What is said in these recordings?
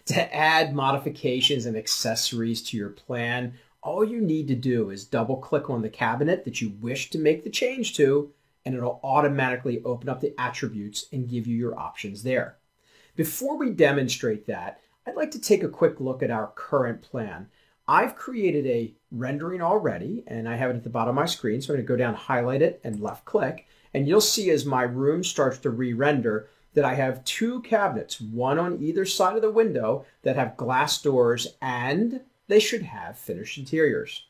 To add modifications and accessories to your plan, all you need to do is double click on the cabinet that you wish to make the change to, and it'll automatically open up the attributes and give you your options there. Before we demonstrate that, I'd like to take a quick look at our current plan. I've created a rendering already, and I have it at the bottom of my screen, so I'm going to go down, highlight it, and left click, and you'll see as my room starts to re-render that I have two cabinets, one on either side of the window, that have glass doors, and they should have finished interiors.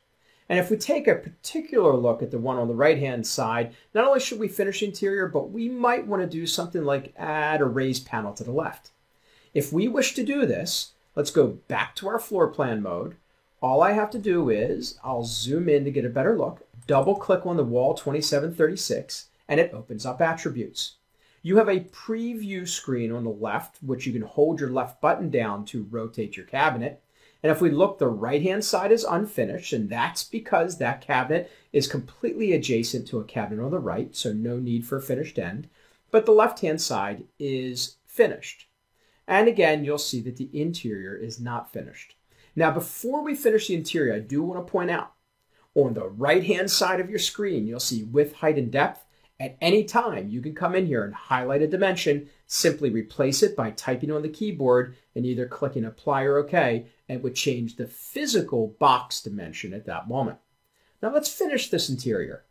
And if we take a particular look at the one on the right-hand side, not only should we finish the interior, but we might want to do something like add a raised panel to the left. If we wish to do this, let's go back to our floor plan mode. All I have to do is, I'll zoom in to get a better look, double click on the wall 2736, and it opens up attributes. You have a preview screen on the left, which you can hold your left button down to rotate your cabinet. And if we look, the right-hand side is unfinished, and that's because that cabinet is completely adjacent to a cabinet on the right, so no need for a finished end. But the left-hand side is finished. And again, you'll see that the interior is not finished. Now, before we finish the interior, I do want to point out, on the right-hand side of your screen, you'll see width, height, and depth. At any time, you can come in here and highlight a dimension, simply replace it by typing on the keyboard and either clicking apply or OK, and it would change the physical box dimension at that moment. Now let's finish this interior.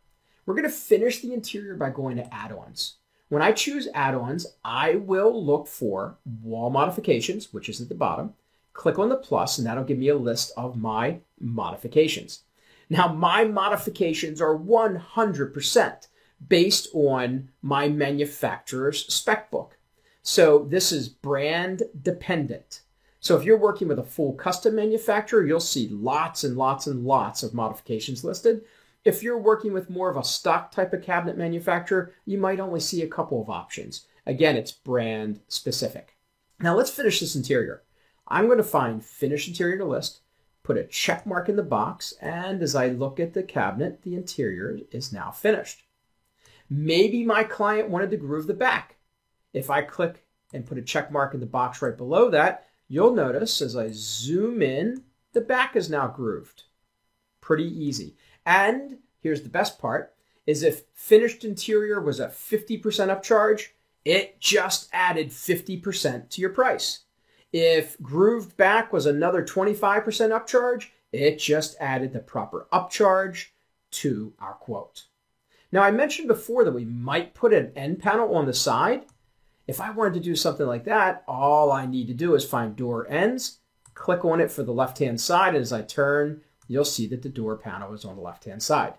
We're going to finish the interior by going to add-ons. When I choose add-ons, I will look for wall modifications, which is at the bottom. Click on the plus, and that'll give me a list of my modifications. Now, my modifications are 100% based on my manufacturer's spec book. So this is brand dependent. So if you're working with a full custom manufacturer, you'll see lots and lots and lots of modifications listed. If you're working with more of a stock type of cabinet manufacturer, you might only see a couple of options. Again, it's brand specific. Now let's finish this interior. I'm going to find finish interior to list, put a check mark in the box, and as I look at the cabinet, the interior is now finished. Maybe my client wanted to groove the back. If I click and put a check mark in the box right below that, you'll notice as I zoom in, the back is now grooved. Pretty easy. And here's the best part, is if finished interior was a 50% upcharge, it just added 50% to your price. If grooved back was another 25% upcharge, it just added the proper upcharge to our quote. Now, I mentioned before that we might put an end panel on the side. If I wanted to do something like that, all I need to do is find door ends, click on it for the left-hand side, and as I turn, you'll see that the door panel is on the left-hand side.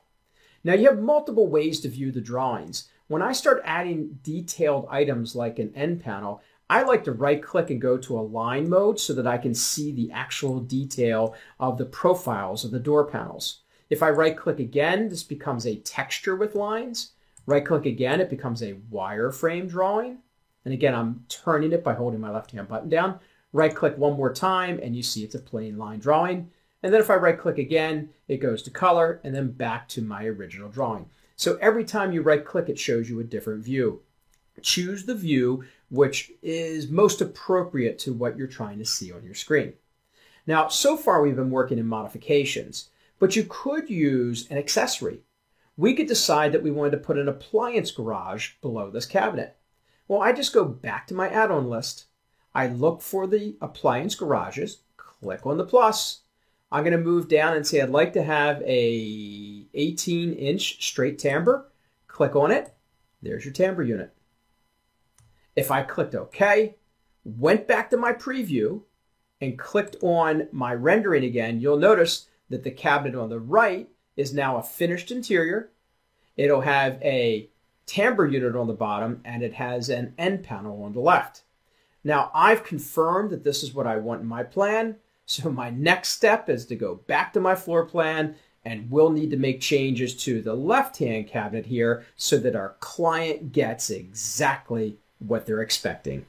Now, you have multiple ways to view the drawings. When I start adding detailed items like an end panel, I like to right-click and go to align mode so that I can see the actual detail of the profiles of the door panels. If I right-click again, this becomes a texture with lines. Right-click again, it becomes a wireframe drawing. And again, I'm turning it by holding my left-hand button down. Right-click one more time, and you see it's a plain line drawing. And then if I right-click again, it goes to color, and then back to my original drawing. So every time you right-click, it shows you a different view. Choose the view which is most appropriate to what you're trying to see on your screen. Now, so far we've been working in modifications, but you could use an accessory. We could decide that we wanted to put an appliance garage below this cabinet. Well, I just go back to my add-on list. I look for the appliance garages, click on the plus. I'm going to move down and say I'd like to have a 18-inch straight timber. Click on it. There's your timber unit. If I clicked OK, went back to my preview, and clicked on my rendering again, you'll notice that the cabinet on the right is now a finished interior. It'll have a timbre unit on the bottom, and it has an end panel on the left. Now, I've confirmed that this is what I want in my plan, so my next step is to go back to my floor plan, and we'll need to make changes to the left-hand cabinet here so that our client gets exactly what they're expecting.